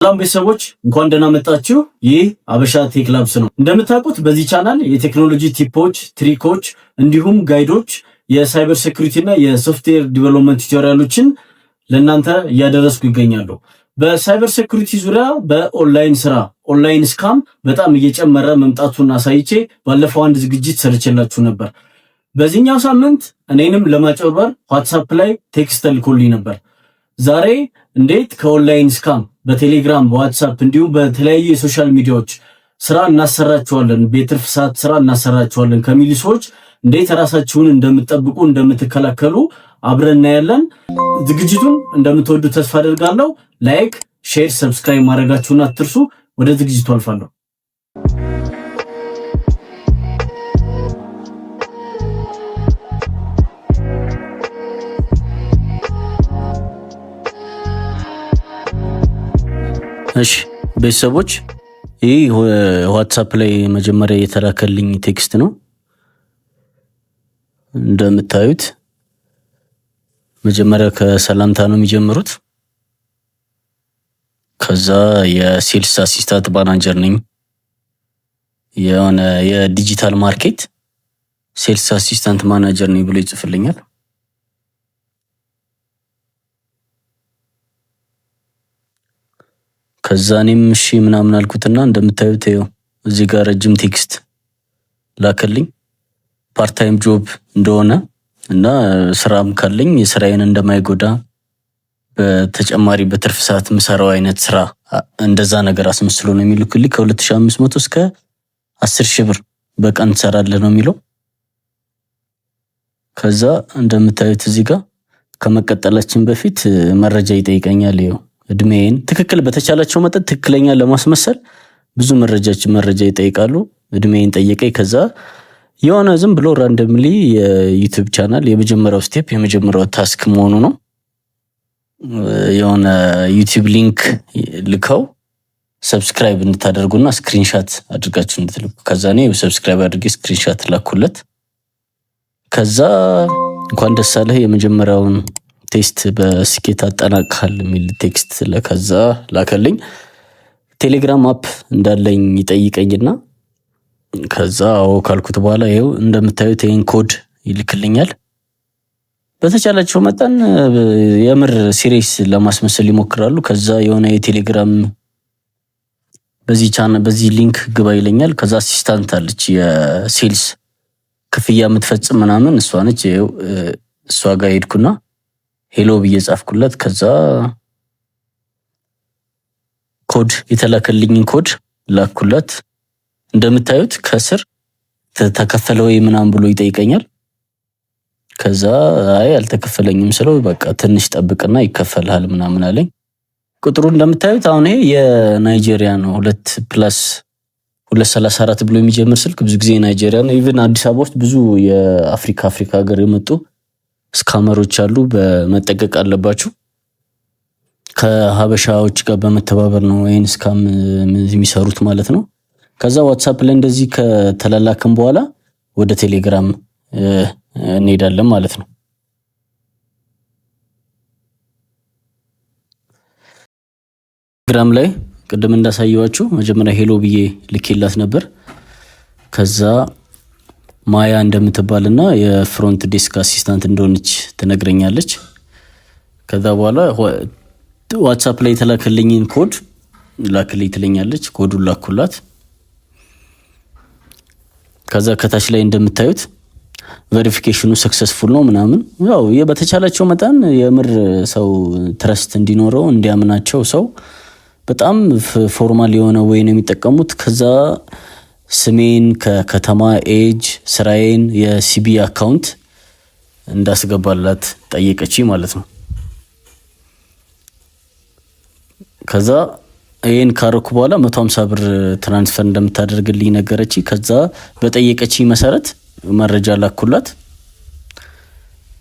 ሰላም ቤተሰቦች እንኳን ደህና መጣችሁ። ይህ አበሻ ቴክ ላብስ ነው። እንደምታውቁት በዚህ ቻናል የቴክኖሎጂ ቲፖች፣ ትሪኮች እንዲሁም ጋይዶች፣ የሳይበር ሴኩሪቲ እና የሶፍትዌር ዲቨሎፕመንት ቱቶሪያሎችን ለእናንተ እያደረስኩ ይገኛሉ። በሳይበር ሴኩሪቲ ዙሪያ በኦንላይን ስራ ኦንላይን ስካም በጣም እየጨመረ መምጣቱን አሳይቼ ባለፈው አንድ ዝግጅት ሰርቼላችሁ ነበር። በዚህኛው ሳምንት እኔንም ለማጭበርበር ዋትስአፕ ላይ ቴክስት ልኮልኝ ነበር። ዛሬ እንዴት ከኦንላይን ስካም በቴሌግራም በዋትስአፕ እንዲሁም በተለያዩ የሶሻል ሚዲያዎች ስራ እናሰራቸዋለን፣ በትርፍ ሰዓት ስራ እናሰራቸዋለን ከሚሉ ሰዎች እንዴት ራሳችሁን እንደምትጠብቁ እንደምትከላከሉ አብረን እናያለን። ዝግጅቱን እንደምትወዱ ተስፋ አደርጋለሁ። ላይክ፣ ሼር፣ ሰብስክራይብ ማድረጋችሁን አትርሱ። ወደ ዝግጅቱ አልፋለሁ። እሺ ቤተሰቦች ይህ ዋትስአፕ ላይ መጀመሪያ የተላከልኝ ቴክስት ነው። እንደምታዩት መጀመሪያ ከሰላምታ ነው የሚጀምሩት። ከዛ የሴልስ አሲስታንት ማናጀር ነኝ፣ የሆነ የዲጂታል ማርኬት ሴልስ አሲስታንት ማናጀር ነኝ ብሎ ይጽፍልኛል። ከዛ እኔም እሺ ምናምን አልኩትና እንደምታዩት ይኸው እዚህ ጋር ረጅም ቴክስት ላከልኝ። ፓርት ታይም ጆብ እንደሆነ እና ስራም ካለኝ የስራዬን እንደማይጎዳ በተጨማሪ በትርፍ ሰዓት ምሰራው አይነት ስራ እንደዛ ነገር አስመስሎ ነው የሚልክልኝ። ከ2500 እስከ 10000 ብር በቀን ትሰራለህ ነው የሚለው። ከዛ እንደምታዩት እዚህ ጋር ከመቀጠላችን በፊት መረጃ ይጠይቀኛል። ይኸው እድሜን ትክክል በተቻላቸው መጠን ትክክለኛ ለማስመሰል ብዙ መረጃ ይጠይቃሉ። እድሜን ጠየቀኝ። ከዛ የሆነ ዝም ብሎ ራንደምሊ የዩቲዩብ ቻናል የመጀመሪያው ስቴፕ የመጀመሪያው ታስክ መሆኑ ነው። የሆነ ዩቲዩብ ሊንክ ልከው ሰብስክራይብ እንድታደርጉና ስክሪንሻት አድርጋችሁ እንድትልኩ። ከዛ እኔ ሰብስክራይብ አድርጌ ስክሪንሻት ላኩለት። ከዛ እንኳን ደስ አለህ የመጀመሪያውን ቴስት በስኬት አጠናቅሃል የሚል ቴክስት ለከዛ ላከልኝ። ቴሌግራም አፕ እንዳለኝ ይጠይቀኝና ከዛ አዎ ካልኩት በኋላ ይሄው እንደምታዩት ይሄን ኮድ ይልክልኛል። በተቻላቸው መጠን የምር ሲሪየስ ለማስመሰል ይሞክራሉ። ከዛ የሆነ የቴሌግራም በዚህ ሊንክ ግባ ይለኛል። ከዛ አሲስታንት አለች የሴልስ ክፍያ የምትፈጽም ምናምን እሷ ነች። ይሄው እሷ ጋር ሄድኩና ሄሎ ብዬ ጻፍኩለት። ከዛ ኮድ የተላከልኝን ኮድ ላኩለት። እንደምታዩት ከስር ተከፈለ ወይ ምናምን ብሎ ይጠይቀኛል። ከዛ አይ አልተከፈለኝም ስለው በቃ ትንሽ ጠብቅና ይከፈልሃል ምናምን አለኝ። ቁጥሩ እንደምታዩት አሁን ይሄ የናይጄሪያ ነው። 2+234 ብሎ የሚጀምር ስልክ ብዙ ጊዜ ናይጄሪያ ነው። ኢቭን አዲስ አበባ ውስጥ ብዙ የአፍሪካ ሀገር የመጡ ስካመሮች አሉ። በመጠቀቅ አለባችሁ። ከሀበሻዎች ጋር በመተባበር ነው ይሄን ስካም የሚሰሩት ማለት ነው። ከዛ ዋትስአፕ ላይ እንደዚህ ከተላላክን በኋላ ወደ ቴሌግራም እንሄዳለን ማለት ነው። ቴሌግራም ላይ ቅድም እንዳሳየዋችሁ መጀመሪያ ሄሎ ብዬ ልኬላት ነበር። ከዛ ማያ እንደምትባልና የፍሮንት ዴስክ አሲስታንት እንደሆነች ትነግረኛለች። ከዛ በኋላ ዋትስአፕ ላይ የተላከልኝን ኮድ ላክልኝ ትለኛለች። ኮዱን ላኩላት። ከዛ ከታች ላይ እንደምታዩት ቬሪፊኬሽኑ ሰክሰስፉል ነው ምናምን። ያው በተቻላቸው መጠን የምር ሰው ትረስት እንዲኖረው እንዲያምናቸው ሰው በጣም ፎርማል የሆነ ወይ ነው የሚጠቀሙት። ከዛ ስሜን ከከተማ ኤጅ ስራዬን የሲቢ አካውንት እንዳስገባላት ጠየቀች ማለት ነው። ከዛ ይሄን ካረኩ በኋላ 150 ብር ትራንስፈር እንደምታደርግልኝ ነገረች። ከዛ በጠየቀች መሰረት መረጃ ላኩላት።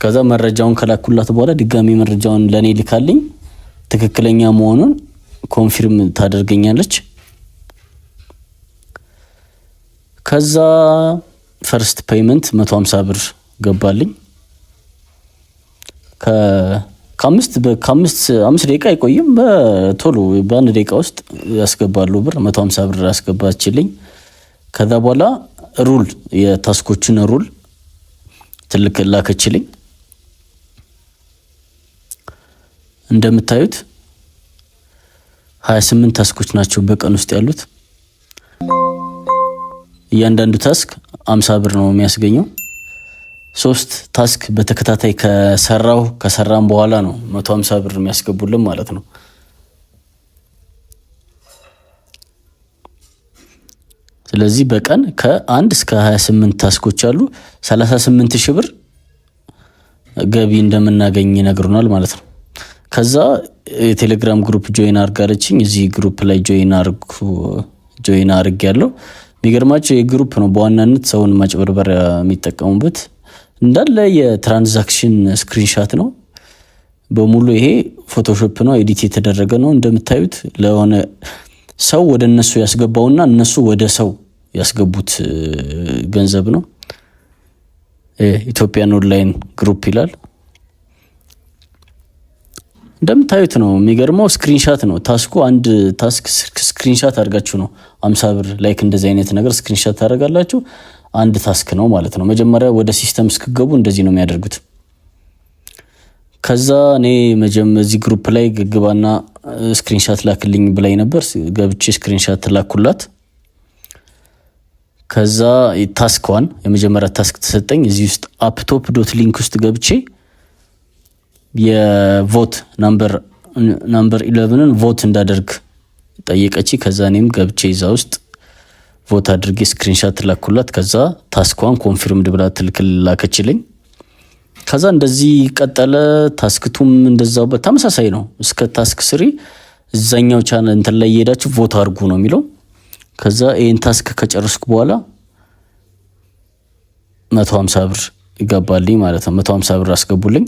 ከዛ መረጃውን ከላኩላት በኋላ ድጋሚ መረጃውን ለኔ ልካልኝ ትክክለኛ መሆኑን ኮንፊርም ታደርገኛለች። ከዛ ፈርስት ፔይመንት 150 ብር ገባልኝ። ከአምስት ደቂቃ አይቆይም። በቶሎ በአንድ ደቂቃ ውስጥ ያስገባሉ ብር 150 ብር ያስገባችልኝ። ከዛ በኋላ ሩል የታስኮችን ሩል ትልቅ ላከችልኝ። እንደምታዩት 28 ታስኮች ናቸው በቀን ውስጥ ያሉት። እያንዳንዱ ታስክ 50 ብር ነው የሚያስገኘው። 3 ታስክ በተከታታይ ከሰራን በኋላ ነው 150 ብር የሚያስገቡልን ማለት ነው። ስለዚህ በቀን ከ1 እስከ 28 ታስኮች አሉ። 38 ሺህ ብር ገቢ እንደምናገኝ ይነግሩናል ማለት ነው። ከዛ የቴሌግራም ግሩፕ ጆይን አርጋለችኝ። እዚህ ግሩፕ ላይ ጆይን አርግ ያለው የሚገርማቸው የግሩፕ ነው በዋናነት ሰውን ማጭበርበሪያ የሚጠቀሙበት። እንዳለ የትራንዛክሽን ስክሪንሻት ነው በሙሉ። ይሄ ፎቶሾፕ ነው፣ ኤዲት የተደረገ ነው። እንደምታዩት ለሆነ ሰው ወደ እነሱ ያስገባውና እነሱ ወደ ሰው ያስገቡት ገንዘብ ነው። ኢትዮጵያን ኦንላይን ግሩፕ ይላል። እንደምታዩት ነው። የሚገርመው ስክሪንሻት ነው ታስኩ። አንድ ታስክ ስክሪንሻት አድርጋችሁ ነው 50 ብር ላይክ እንደዚህ አይነት ነገር ስክሪንሻት ታደርጋላችሁ። አንድ ታስክ ነው ማለት ነው። መጀመሪያ ወደ ሲስተም እስክገቡ እንደዚህ ነው የሚያደርጉት። ከዛ እኔ እዚህ ግሩፕ ላይ ግባና ስክሪንሻት ላክልኝ ብላኝ ነበር። ገብቼ ስክሪንሻት ላኩላት። ከዛ ታስኳን የመጀመሪያ ታስክ ተሰጠኝ። እዚህ ውስጥ aptop.link ውስጥ ገብቼ የቮት ናምበር 11ን ቮት እንዳደርግ ጠየቀች። ከዛ እኔም ገብቼ እዛ ውስጥ ቮት አድርጌ ስክሪንሻት ላኩላት። ከዛ ታስኳን ኮንፊርምድ ብላ ላከችልኝ። ከዛ እንደዚህ ቀጠለ። ታስክቱም እንደዛው በተመሳሳይ ነው እስከ ታስክ 3 እዛኛው ቻናል እንትን ላይ እየሄዳችሁ ቮት አድርጉ ነው የሚለው። ከዛ ይሄን ታስክ ከጨረስኩ በኋላ 150 ብር ይገባልኝ ማለት ነው። 150 ብር አስገቡልኝ።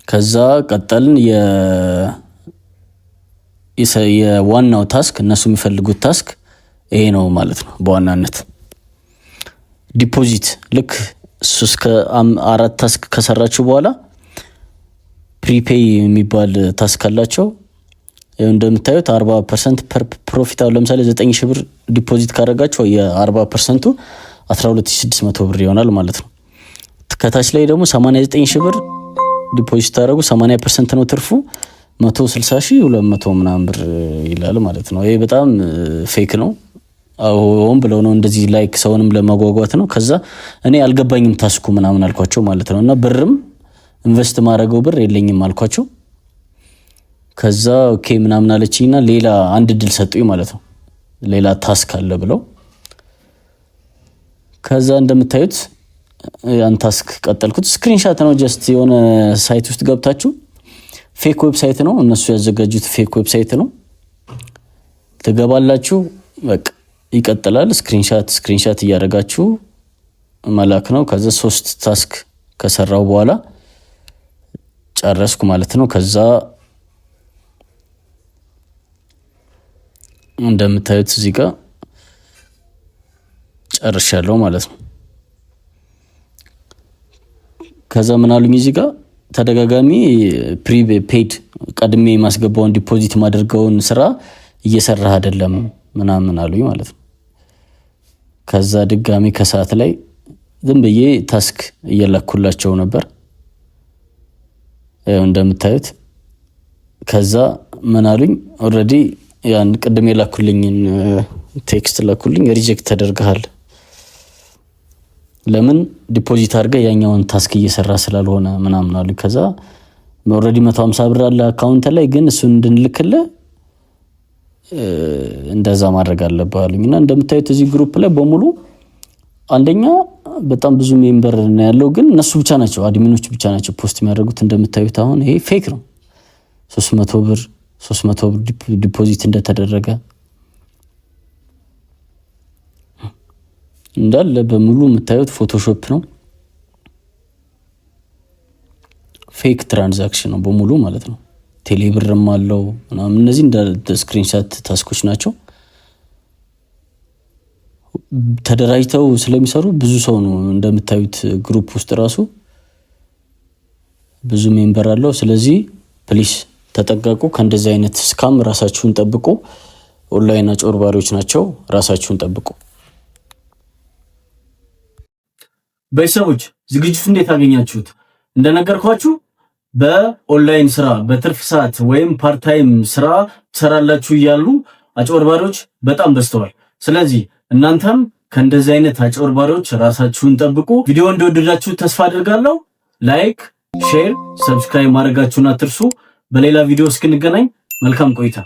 ከዛ ቀጠልን። የዋናው ታስክ እነሱ የሚፈልጉት ታስክ ይሄ ነው ማለት ነው። በዋናነት ዲፖዚት ልክ 3-4 ታስክ ከሰራችሁ በኋላ ፕሪፔይ የሚባል ታስክ አላቸው። እንደምታዩት 40% ፕሮፊት አለው። ለምሳሌ 9000 ብር ዲፖዚት ካደረጋችሁ የ40%ቱ 12600 ብር ይሆናል ማለት ነው። ከታች ላይ ደግሞ 89000 ብር ዲፖዚት ታደረጉ 80% ነው ትርፉ 160200 ምናምን ብር ይላል ማለት ነው። ይሄ በጣም ፌክ ነው። አሁን ብለው ነው እንደዚህ ላይክ ሰውንም ለማጓጓት ነው። ከዛ እኔ አልገባኝም ታስኩ ምናምን አልኳቸው ማለት ነው። እና ብርም ኢንቨስት ማድረገው ብር የለኝም አልኳቸው። ከዛ ኦኬ ምናምን አለችኝና ሌላ አንድ ድል ሰጡኝ ማለት ነው። ሌላ ታስክ አለ ብለው ከዛ እንደምታዩት ያን ታስክ ቀጠልኩት። ስክሪንሻት ነው ጀስት የሆነ ሳይት ውስጥ ገብታችሁ ፌክ ዌብሳይት ነው እነሱ ያዘጋጁት ፌክ ዌብሳይት ነው። ትገባላችሁ በቃ ይቀጥላል። ስክሪንሻት እያደረጋችሁ መላክ ነው። ከዛ 3 ታስክ ከሰራው በኋላ ጨረስኩ ማለት ነው። ከዛ እንደምታዩት እዚህ ጋር ጨርሻለሁ ማለት ነው። ከዛ ምን አሉኝ እዚህ ጋር ተደጋጋሚ ፕሪፔድ ቀድሜ ማስገባውን ዲፖዚት ማድረጋውን ስራ እየሰራህ አይደለም ምናምን አሉኝ ማለት ነው። ከዛ ድጋሚ ከሰዓት ላይ ዝም ብዬ ታስክ እየላኩላቸው ነበር እንደምታዩት። ከዛ ምን አሉኝ ኦልሬዲ ያን ቀድሜ ላኩልኝን ቴክስት ላኩልኝ ሪጀክት ተደርገሃል። ለምን ዲፖዚት አድርገህ ያኛውን ታስክ እየሰራ ስላልሆነ ምናምን አሉኝ። ከዛ ኦልሬዲ 150 ብር አለ አካውንት ላይ ግን እሱን እንድንልክልህ እንደዛ ማድረግ አለብህ አሉኝና እንደምታዩት እዚህ ግሩፕ ላይ በሙሉ አንደኛ በጣም ብዙ ሜምበር ነው ያለው፣ ግን እነሱ ብቻ ናቸው አድሚኖች ብቻ ናቸው ፖስት የሚያደርጉት። እንደምታዩት አሁን ይሄ ፌክ ነው። 300 ብር ዲፖዚት እንደተደረገ እንዳለ በሙሉ የምታዩት ፎቶሾፕ ነው። ፌክ ትራንዛክሽን ነው በሙሉ ማለት ነው። ቴሌብርም አለው ምናምን። እነዚህ እንደ ስክሪንሻት ታስኮች ናቸው። ተደራጅተው ስለሚሰሩ ብዙ ሰው ነው እንደምታዩት ግሩፕ ውስጥ ራሱ ብዙ ሜምበር አለው። ስለዚህ ፕሊስ ተጠንቀቁ። ከእንደዚህ አይነት ስካም ራሳችሁን ጠብቁ። ኦንላይን አጭበርባሪዎች ናቸው። ራሳችሁን ጠብቁ። ቤተሰቦች ዝግጅቱ እንዴት አገኛችሁት? እንደነገርኳችሁ በኦንላይን ስራ በትርፍ ሰዓት ወይም ፓርታይም ስራ ትሰራላችሁ እያሉ አጭበርባሪዎች በጣም በዝተዋል። ስለዚህ እናንተም ከእንደዚህ አይነት አጭበርባሪዎች ራሳችሁን ጠብቁ። ቪዲዮ እንደወደዳችሁ ተስፋ አድርጋለሁ። ላይክ፣ ሼር፣ ሰብስክራይብ ማድረጋችሁን አትርሱ። በሌላ ቪዲዮ እስክንገናኝ መልካም ቆይታ